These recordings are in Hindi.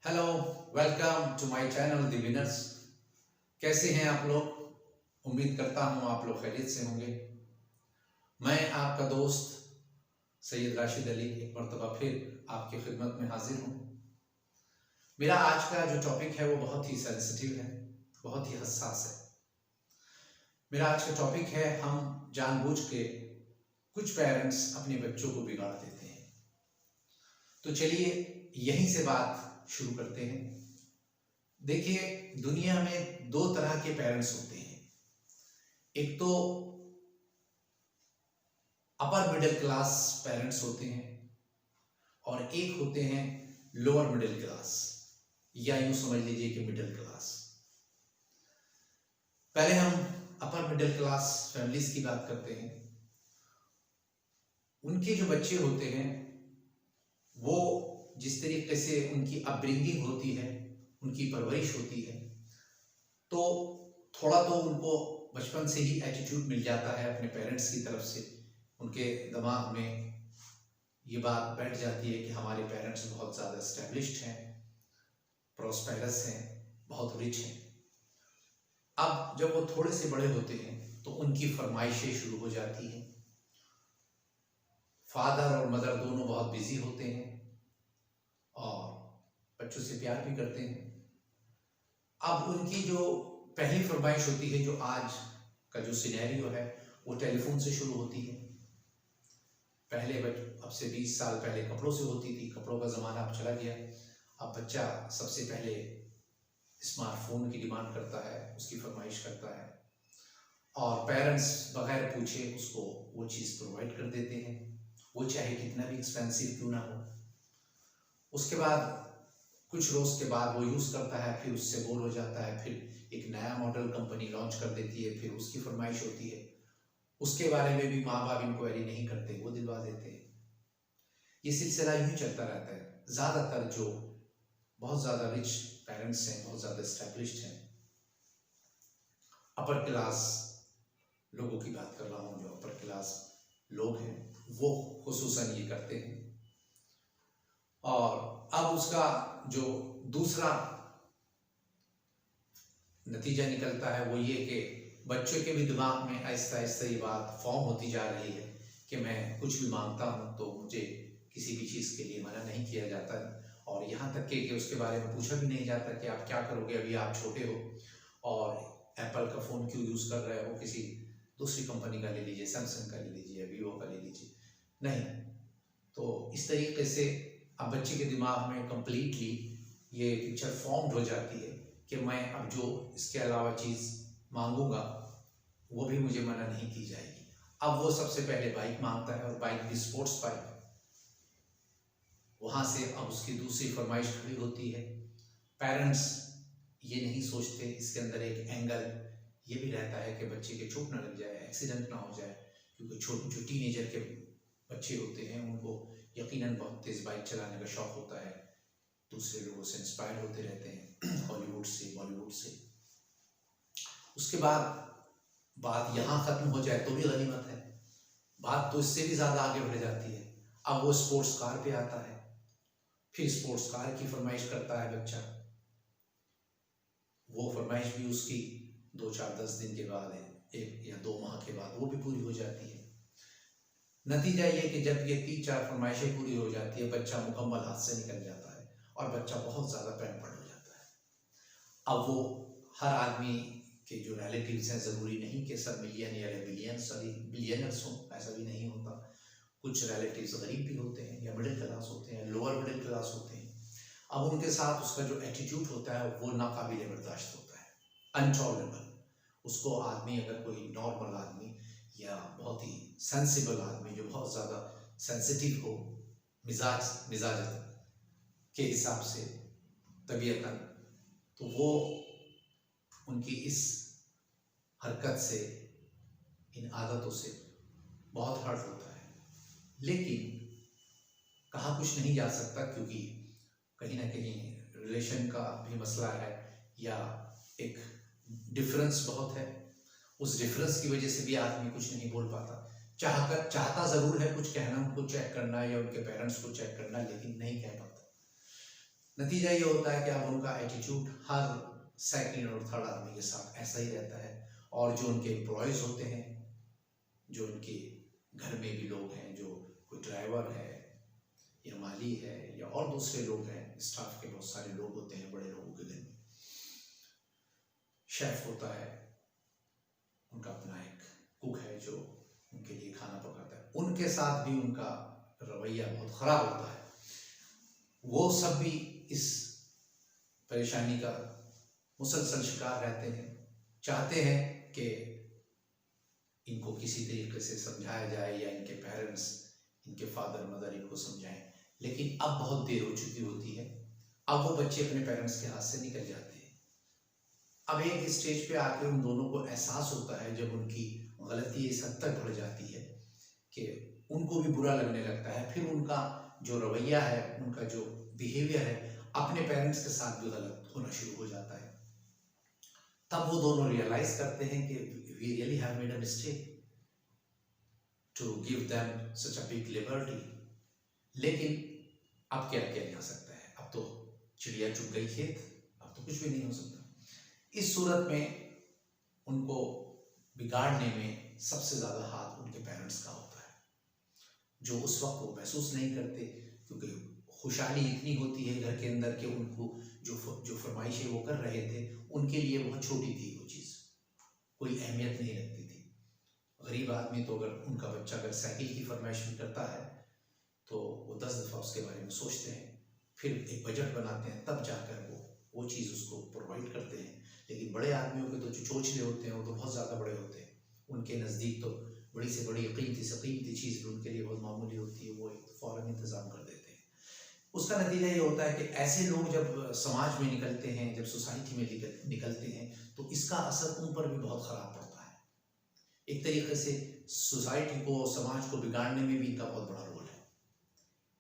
Hello, welcome to my channel the winners. कैसे हैं आप लोग? उम्मीद करता हूं आप लोग खैरियत से होंगे। मैं आपका दोस्त सैयद राशिद अली एक मरतबा फिर आपकी खिदमत में हाजिर हूं। मेरा आज का जो टॉपिक है वो बहुत ही सेंसिटिव है, बहुत ही हसास है। मेरा आज का टॉपिक है, हम जानबूझ के कुछ पेरेंट्स अपने बच्चों को बिगाड़ देते हैं। तो चलिए यहीं से बात शुरू करते हैं। देखिए, दुनिया में दो तरह के पेरेंट्स होते हैं। एक तो अपर मिडिल क्लास पेरेंट्स होते हैं और एक होते हैं लोअर मिडिल क्लास, या यूं समझ लीजिए कि मिडिल क्लास। पहले हम अपर मिडिल क्लास फैमिलीज की बात करते हैं। उनके जो बच्चे होते हैं वो जिस तरीके से उनकी अपब्रिंगिंग होती है, उनकी परवरिश होती है, तो थोड़ा तो उनको बचपन से ही एटीट्यूड मिल जाता है अपने पेरेंट्स की तरफ से। उनके दिमाग में ये बात बैठ जाती है कि हमारे पेरेंट्स बहुत ज़्यादा एस्टेब्लिश्ड हैं, प्रॉस्पेरस हैं, बहुत रिच हैं। अब जब वो थोड़े से बड़े होते हैं तो उनकी फरमाइशें शुरू हो जाती हैं। फादर और मदर दोनों बहुत बिजी होते हैं और बच्चों से प्यार भी करते हैं। अब उनकी जो पहली फरमाइश होती है, जो आज का जो सिनेरियो है, वो टेलीफोन से शुरू होती है। पहले अब से 20 साल पहले कपड़ों से होती थी, कपड़ों का ज़माना अब चला गया। अब बच्चा सबसे पहले स्मार्टफोन की डिमांड करता है, उसकी फरमाइश करता है, और पेरेंट्स बगैर पूछे उसको वो चीज़ प्रोवाइड कर देते हैं, वो चाहे कितना भी एक्सपेंसिव क्यों ना हो। उसके बाद कुछ रोज़ के बाद वो यूज़ करता है, फिर उससे बोर हो जाता है, फिर एक नया मॉडल कंपनी लॉन्च कर देती है, फिर उसकी फरमाइश होती है। उसके बारे में भी माँ बाप इंक्वायरी नहीं करते, वो दिलवा देते हैं। ये सिलसिला यूँ चलता रहता है। ज़्यादातर जो बहुत ज़्यादा रिच पेरेंट्स हैं, बहुत ज़्यादा एस्टेब्लिश्ड हैं, अपर क्लास लोगों की बात कर रहा हूँ, जो अपर क्लास लोग हैं वो खुसूसन ये करते हैं। और अब उसका जो दूसरा नतीजा निकलता है वो ये कि बच्चों के भी दिमाग में आहिस्ता आहिस्ता ये बात फॉर्म होती जा रही है कि मैं कुछ भी मांगता हूँ तो मुझे किसी भी चीज़ के लिए मना नहीं किया जाता है, और यहाँ तक कि उसके बारे में पूछा भी नहीं जाता कि आप क्या करोगे, अभी आप छोटे हो और एप्पल का फ़ोन क्यों यूज़ कर रहे हो, किसी दूसरी कंपनी का ले लीजिए, सैमसंग का ले लीजिए, वीवो का ले लीजिए। नहीं, तो इस तरीके से अब बच्चे के दिमाग में कम्प्लीटली ये पिक्चर फॉर्म्ड हो जाती है कि मैं अब जो इसके अलावा चीज़ मांगूंगा वो भी मुझे मना नहीं की जाएगी। अब वो सबसे पहले बाइक मांगता है, और बाइक भी स्पोर्ट्स बाइक। वहाँ से अब उसकी दूसरी फरमाइश खड़ी होती है। पेरेंट्स ये नहीं सोचते, इसके अंदर एक एंगल ये भी रहता है कि बच्चे के चोट ना लग जाए, एक्सीडेंट ना हो जाए, क्योंकि जो टीनेजर के बच्चे होते हैं उनको यकीनन बहुत तेज़ बाइक चलाने का शौक़ होता है, दूसरे लोगों से इंस्पायर होते रहते हैं, हॉलीवुड से, बॉलीवुड से। उसके बाद बात यहाँ ख़त्म हो जाए तो भी गनीमत है, बात तो इससे भी ज़्यादा आगे बढ़ जाती है। अब वो स्पोर्ट्स कार पे आता है, फिर स्पोर्ट्स कार की फरमाइश करता है बच्चा। वो फरमाइश भी उसकी 2-4-10 दिन के बाद है, 1 या 2 माह के बाद वो भी पूरी हो जाती है। नतीजा ये कि जब ये 3-4 फरमाइशें पूरी हो जाती है, बच्चा मुकम्मल हाथ से निकल जाता है और बच्चा बहुत ज़्यादा पैम्पर्ड हो जाता है। अब वो हर आदमी के जो रिलेटिव्स हैं, ज़रूरी नहीं कि सब मिलियनियर या बिलियनर्स हों, ऐसा भी नहीं होता। कुछ रिलेटिव्स गरीब भी होते हैं, या मिडिल क्लास होते हैं, लोअर मिडिल क्लास होते हैं। अब उनके साथ उसका जो एटीट्यूड होता है वो नाकाबिले बर्दाश्त होता है, अनटॉलरेबल। उसको आदमी, अगर कोई नॉर्मल आदमी या बहुत ही सेंसिबल आदमी जो बहुत ज़्यादा सेंसिटिव हो मिजाज के हिसाब से, तबीयतन, तो वो उनकी इस हरकत से, इन आदतों से बहुत हर्ट होता है। लेकिन कहा कुछ नहीं जा सकता, क्योंकि कहीं ना कहीं रिलेशन का भी मसला है, या एक डिफरेंस बहुत है। उस डिफरेंस की वजह से भी आदमी कुछ नहीं बोल पाता। चाहता ज़रूर है कुछ कहना, उनको चेक करना या उनके पेरेंट्स को चेक करना, लेकिन नहीं कह पाता। नतीजा ये होता है कि अब उनका एटीट्यूड हर सेकंड और थर्ड आदमी के साथ ऐसा ही रहता है। और जो उनके एम्प्लॉयज़ होते हैं, जो उनके घर में भी लोग हैं, जो कोई ड्राइवर है या माली है या और दूसरे लोग हैं, स्टाफ के बहुत सारे लोग होते हैं बड़े लोगों के घर में, शेफ होता है, उनका अपना एक कुक है जो उनके लिए खाना पकाता है, उनके साथ भी उनका रवैया बहुत ख़राब होता है। वो सब भी इस परेशानी का मुसलसल शिकार रहते हैं, चाहते हैं कि इनको किसी तरीके से समझाया जाए या इनके पेरेंट्स, इनके फादर मदर इनको समझाएं, लेकिन अब बहुत देर हो चुकी होती है। अब वो बच्चे अपने पेरेंट्स के हाथ से निकल जाते हैं। अब एक स्टेज पे आके उन दोनों को एहसास होता है, जब उनकी गलती इस हद तक बढ़ जाती है कि उनको भी बुरा लगने लगता है, फिर उनका जो रवैया है, उनका जो बिहेवियर है अपने पेरेंट्स के साथ भी गलत होना शुरू हो जाता है। तब वो दोनों रियलाइज करते हैं कि we really have made a mistake to give them such a big liberty. लेकिन अब क्या किया जा सकता है? अब तो चिड़िया चुग गई खेत, अब तो कुछ भी नहीं हो सकता। इस सूरत में उनको बिगाड़ने में सबसे ज़्यादा हाथ उनके पेरेंट्स का होता है, जो उस वक्त वो महसूस नहीं करते, क्योंकि खुशहाली इतनी होती है घर के अंदर कि उनको जो फरमाइशें वो कर रहे थे उनके लिए बहुत छोटी थी, वो चीज़ कोई अहमियत नहीं रखती थी। गरीब आदमी तो अगर उनका बच्चा अगर साइकिल की फरमाइश भी करता है तो वो 10 दफ़ा उसके बारे में सोचते हैं, फिर एक बजट बनाते हैं, तब जाकर वो चीज़ उसको प्रोवाइड करते हैं। लेकिन बड़े आदमियों के तो जो चोचले होते हैं वो तो बहुत ज़्यादा बड़े होते हैं, उनके नज़दीक तो बड़ी से बड़ी कीमती से कीमती चीज़ भी उनके लिए बहुत मामूली होती है, वो फ़ौरन इंतज़ाम कर देते हैं। उसका नतीजा ये होता है कि ऐसे लोग जब समाज में निकलते हैं, जब सोसाइटी में निकलते हैं, तो इसका असर उन पर भी बहुत ख़राब पड़ता है। एक तरीके से सोसाइटी को, समाज को बिगाड़ने में भी इनका बहुत बड़ा रोल है।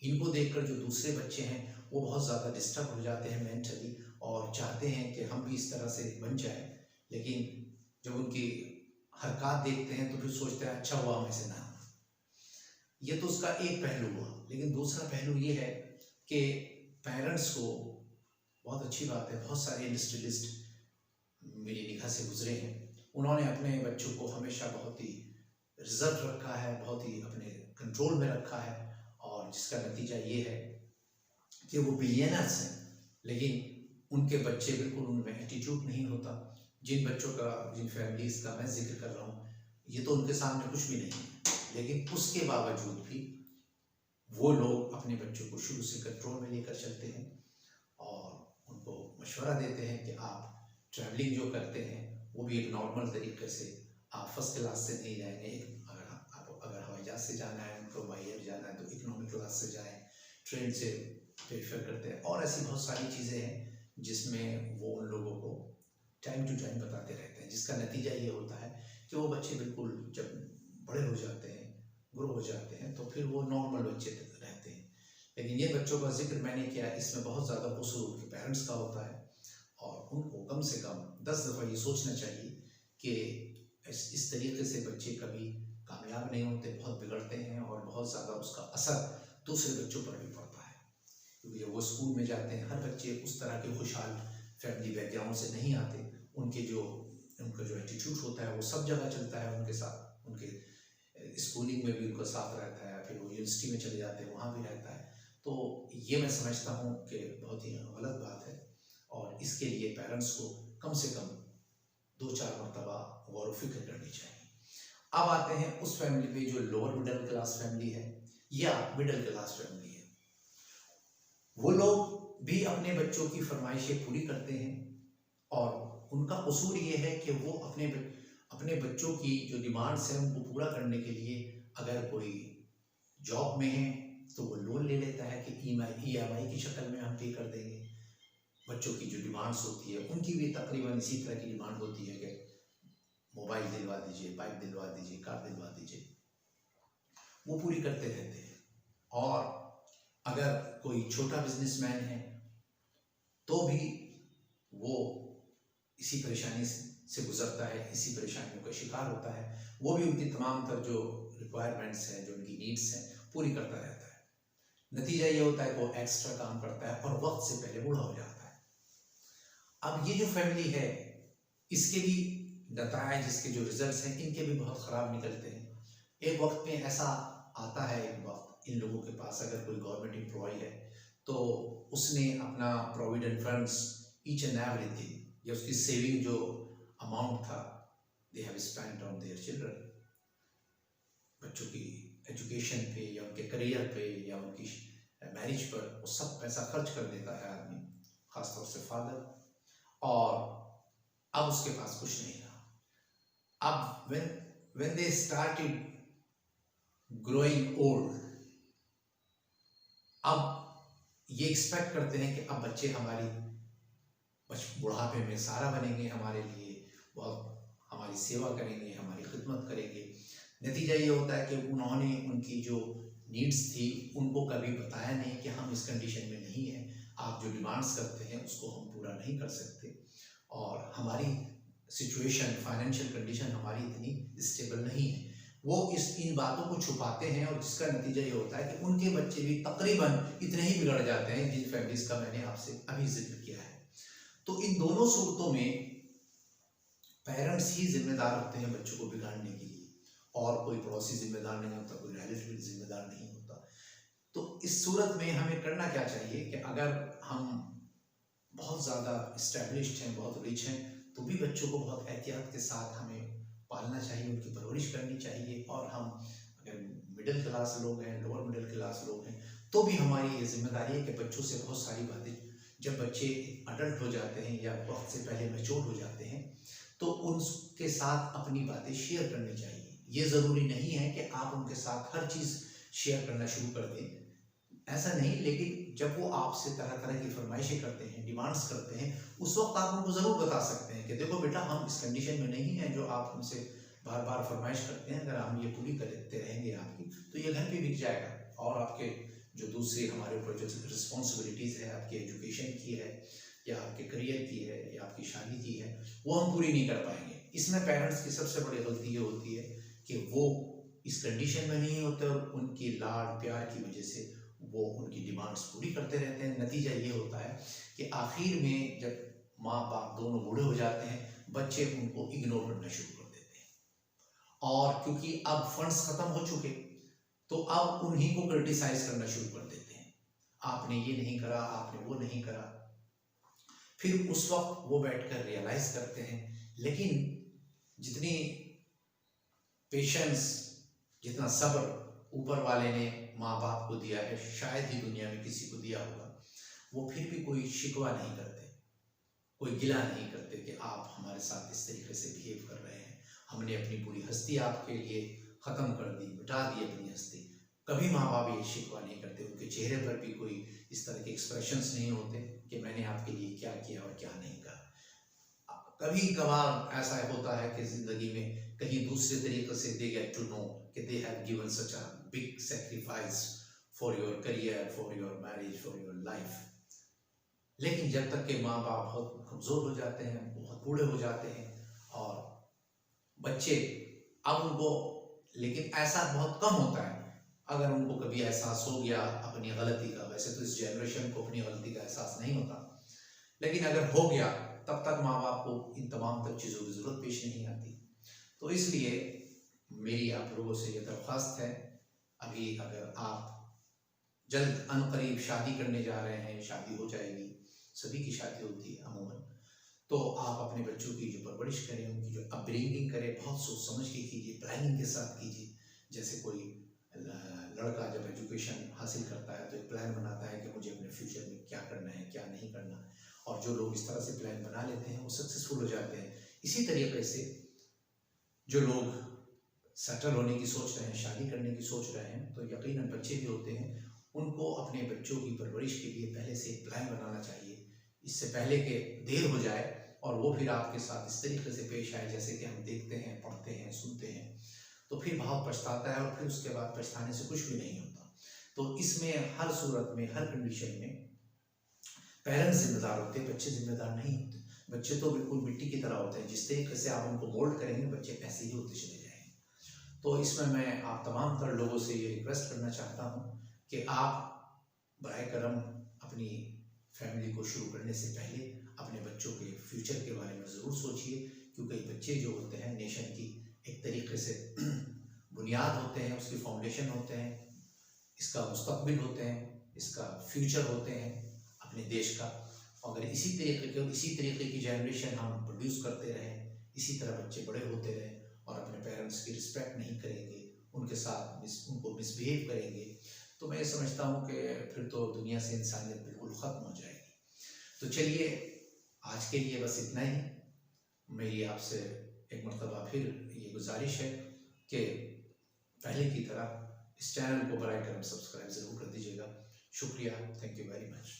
इनको देखकर जो दूसरे बच्चे हैं वो बहुत ज़्यादा डिस्टर्ब हो जाते हैं मेंटली, और चाहते हैं कि हम भी इस तरह से बन जाएं, लेकिन जब उनकी हरकत देखते हैं तो फिर सोचते हैं अच्छा हुआ हम ऐसे ना हो। ये तो उसका एक पहलू हुआ, लेकिन दूसरा पहलू ये है कि पेरेंट्स को, बहुत अच्छी बात है, बहुत सारे इंडस्ट्रियलिस्ट मेरी निगाह से गुजरे हैं, उन्होंने अपने बच्चों को हमेशा बहुत ही रिजर्व रखा है, बहुत ही अपने कंट्रोल में रखा है, और जिसका नतीजा ये है कि वो बिलियनर्स हैं, लेकिन उनके बच्चे बिल्कुल उनमें एटीट्यूड नहीं होता। जिन बच्चों का, जिन फैमिलीज़ का मैं जिक्र कर रहा हूँ, ये तो उनके सामने कुछ भी नहीं है, लेकिन उसके बावजूद भी वो लोग अपने बच्चों को शुरू से कंट्रोल में लेकर चलते हैं और उनको मशवरा देते हैं कि आप ट्रैवलिंग जो करते हैं वो भी एक नॉर्मल तरीके से, आप फर्स्ट क्लास से नहीं जाएंगे, अगर हवाई जहाज से जाना है, उनको बाई एयर जाना है तो इकोनॉमिक क्लास से जाएँ, ट्रेन से प्रेफर करते हैं, और ऐसी बहुत सारी चीज़ें हैं जिसमें वो उन लोगों को टाइम टू टाइम बताते रहते हैं, जिसका नतीजा ये होता है कि वो बच्चे बिल्कुल जब बड़े हो जाते हैं, ग्रो हो जाते हैं, तो फिर वो नॉर्मल बच्चे रहते हैं। लेकिन ये बच्चों का जिक्र मैंने किया, इसमें बहुत ज़्यादा कसूर उनके पेरेंट्स का होता है, और उनको कम से कम 10 दफ़ा ये सोचना चाहिए कि इस तरीके से बच्चे कभी कामयाब नहीं होते, बहुत बिगड़ते हैं, और बहुत ज़्यादा उसका असर दूसरे बच्चों पर भी पड़ता है, क्योंकि जब वो स्कूल में जाते हैं, हर बच्चे उस तरह के खुशहाल फैमिली बैकग्राउंड से नहीं आते, उनका जो एटीट्यूड होता है वो सब जगह चलता है उनके साथ, उनके स्कूलिंग में भी उनका साथ रहता है, फिर वो यूनिवर्सिटी में चले जाते हैं, वहाँ भी रहता है। तो ये मैं समझता हूँ कि बहुत ही गलत बात है, और इसके लिए पेरेंट्स को कम से कम 2-4 मरतबा गौर फिक्र करनी चाहिए। अब आते हैं उस फैमिली पे जो लोअर मिडिल क्लास फैमिली है या मिडिल क्लास फैमिली है। वो लोग भी अपने बच्चों की फरमाइशें पूरी करते हैं, और उनका कसूर ये है कि वो अपने बच्चों की जो डिमांड्स हैं उनको पूरा करने के लिए, अगर कोई जॉब में है तो वो लोन ले लेता है कि EMI की शक्ल में हम पे कर देंगे। बच्चों की जो डिमांड्स होती है उनकी भी तकरीबन इसी तरह की डिमांड होती है कि मोबाइल दिलवा दीजिए, बाइक दिलवा दीजिए, कार दिलवा दीजिए, वो पूरी करते रहते हैं। और अगर कोई छोटा बिजनेसमैन है तो भी वो इसी परेशानी से गुजरता है, इसी परेशानियों का शिकार होता है, वो भी उनकी तमाम तर जो रिक्वायरमेंट्स हैं, जो उनकी नीड्स हैं, पूरी करता रहता है। नतीजा ये होता है कि वो एक्स्ट्रा काम करता है और वक्त से पहले बूढ़ा हो जाता है। अब ये जो फैमिली है इसके भी नतायज, इसके जो रिजल्ट्स हैं इनके भी बहुत ख़राब निकलते हैं। एक वक्त में ऐसा आता है, एक वक्त इन लोगों के पास अगर कोई गवर्नमेंट एम्प्लॉय है तो उसने अपना provident funds each and everything या उसकी सेविंग जो अमाउंट था they have spent on their children, बच्चों की एजुकेशन पे या उनके करियर पे या उनकी मैरिज पर, वो सब पैसा खर्च कर देता है आदमी, खासतौर से फादर, और अब उसके पास कुछ नहीं रहा। अब when they started growing old, अब ये एक्सपेक्ट करते हैं कि अब बच्चे हमारी बुढ़ापे में सहारा बनेंगे, हमारे लिए बहुत हमारी सेवा करेंगे, हमारी खिदमत करेंगे। नतीजा ये होता है कि उन्होंने उनकी जो नीड्स थी उनको कभी बताया नहीं कि हम इस कंडीशन में नहीं हैं, आप जो डिमांड्स करते हैं उसको हम पूरा नहीं कर सकते, और हमारी सिचुएशन, फाइनेंशियल कंडीशन हमारी इतनी स्टेबल नहीं है। वो इन बातों को छुपाते हैं और जिसका नतीजा ये होता है कि उनके बच्चे भी तकरीबन इतने ही बिगड़ जाते हैं जिन फैमिलीज का मैंने आपसे अभी जिक्र किया है। तो इन दोनों सूरतों में पेरेंट्स ही जिम्मेदार होते हैं बच्चों को बिगाड़ने के लिए, और कोई पड़ोसी जिम्मेदार नहीं होता, कोई रिलेटिव जिम्मेदार नहीं होता। तो इस सूरत में हमें करना क्या चाहिए कि अगर हम बहुत ज़्यादा इस्टेब्लिश्ड हैं, बहुत रिच हैं, तो भी बच्चों को बहुत एहतियात के साथ हमें पालना चाहिए, उनकी परवरिश करनी चाहिए। और हम अगर मिडिल क्लास लोग हैं, लोअर मिडिल क्लास लोग हैं, तो भी हमारी ये जिम्मेदारी है कि बच्चों से बहुत सारी बातें, जब बच्चे अडल्ट हो जाते हैं या वक्त से पहले मैच्योर हो जाते हैं, तो उनके साथ अपनी बातें शेयर करनी चाहिए। ये ज़रूरी नहीं है कि आप उनके साथ हर चीज़ शेयर करना शुरू कर दें, ऐसा नहीं, लेकिन जब वो आपसे तरह तरह की फरमाइशें करते हैं, डिमांड्स करते हैं, उस वक्त आप उनको ज़रूर बता सकते हैं कि देखो बेटा, हम इस कंडीशन में नहीं हैं जो आप हमसे बार बार फरमाइश करते हैं, अगर हम ये पूरी करते रहेंगे आपकी, तो ये घर पे बिक जाएगा, और आपके जो दूसरी हमारे ऊपर जो रिस्पॉन्सिबिलिटीज़ है, आपकी एजुकेशन की है या आपके करियर की है या आपकी शादी की है, वो हम पूरी नहीं कर पाएंगे। इसमें पेरेंट्स की सबसे बड़ी गलती ये होती है कि वो इस कंडीशन में नहीं होते और उनकी लाड प्यार की वजह से वो उनकी डिमांड्स पूरी करते रहते हैं। नतीजा ये होता है कि आखिर में जब माँ बाप दोनों बूढ़े हो जाते हैं, बच्चे उनको इग्नोर करना शुरू कर देते हैं, और क्योंकि अब फंड्स ख़त्म हो चुके, तो अब उन्हीं को क्रिटिसाइज करना शुरू कर देते हैं, आपने ये नहीं करा, आपने वो नहीं करा। फिर उस वक्त वो बैठकर रियलाइज करते हैं, लेकिन जितनी पेशेंस, जितना सब्र ऊपर वाले ने माँ बाप को दिया है, शायद ही दुनिया में किसी को दिया होगा, वो फिर भी कोई शिकवा नहीं करते, कोई गिला नहीं करते कि आप हमारे साथ इस तरीके से बिहेव कर रहे हैं, हमने अपनी पूरी हस्ती आपके लिए ख़त्म कर दी, मिटा दी अपनी हस्ती। कभी माँ बाप ये शिकवा नहीं करते, उनके चेहरे पर भी कोई इस तरह के एक्सप्रेशंस नहीं होते कि मैंने आपके लिए क्या किया और क्या नहीं कहा। कभी कभार ऐसा होता है कि ज़िंदगी में कहीं दूसरे तरीके से दे गेट टू नो कि they have given such a big sacrifice for your career, for your marriage, for your life. लेकिन जब तक के माँ बाप बहुत कमज़ोर हो जाते हैं, बहुत बूढ़े हो जाते हैं, और बच्चे अब उनको, लेकिन ऐसा बहुत कम होता है, अगर उनको कभी एहसास हो गया अपनी गलती का, वैसे तो इस जनरेशन को अपनी गलती का एहसास नहीं होता, लेकिन अगर हो गया तब तक माँ बाप को इन तमाम तक चीज़ों की ज़रूरत पेश नहीं आती। तो इसलिए मेरी आप लोगों से ये दरख्वास्त है, अभी अगर आप जल्द अनकरीब शादी करने जा रहे हैं, शादी हो जाएगी, सभी की शादी होती है अमूमन, तो आप अपने बच्चों की जो परवरिश करें, उनकी जो अपब्रिंगिंग करें, बहुत सोच समझ के कीजिए, प्लानिंग के साथ कीजिए। जैसे कोई लड़का जब एजुकेशन हासिल करता है तो एक प्लान बनाता है कि मुझे अपने फ्यूचर में क्या करना है, क्या नहीं करना, और जो लोग इस तरह से प्लान बना लेते हैं वो सक्सेसफुल हो जाते हैं। इसी तरीके से जो लोग सेटल होने की सोच रहे हैं, शादी करने की सोच रहे हैं, तो यकीनन बच्चे भी होते हैं, उनको अपने बच्चों की परवरिश के लिए पहले से प्लान बनाना चाहिए, इससे पहले कि देर हो जाए और वो फिर आपके साथ इस तरीके से पेश आए जैसे कि हम देखते हैं, पढ़ते हैं, सुनते हैं, तो फिर बहुत पछताता है, और फिर उसके बाद पछताने से कुछ भी नहीं होता। तो इसमें हर सूरत में, हर कंडीशन में पेरेंट्स जिम्मेदार होते हैं, बच्चे जिम्मेदार नहीं होते। बच्चे तो बिल्कुल मिट्टी की तरह होते हैं, जिस तरीके से आप उनको मोल्ड करेंगे बच्चे ऐसे ही होते चले जाएंगे। तो इसमें मैं आप तमाम तर लोगों से ये रिक्वेस्ट करना चाहता हूँ कि आप बराए करम अपनी फैमिली को शुरू करने से पहले अपने बच्चों के फ्यूचर के बारे में ज़रूर सोचिए, क्योंकि बच्चे जो होते हैं नेशन की एक तरीके से बुनियाद होते हैं, उसके फाउंडेशन होते हैं, इसका मुस्तकबिल होते हैं, इसका फ्यूचर होते हैं अपने देश का। अगर इसी तरीके की जनरेशन हम प्रोड्यूस करते रहें, इसी तरह बच्चे बड़े होते रहें और अपने पेरेंट्स की रिस्पेक्ट नहीं करेंगे, उनके साथ उनको मिसबिहेव करेंगे, तो मैं समझता हूँ कि फिर तो दुनिया से इंसानियत बिल्कुल ख़त्म हो जाएगी। तो चलिए आज के लिए बस इतना ही। मेरी आपसे एक मरतबा फिर ये गुजारिश है कि पहले की तरह इस चैनल को बराए करम सब्सक्राइब ज़रूर कर दीजिएगा। शुक्रिया, थैंक यू वेरी मच।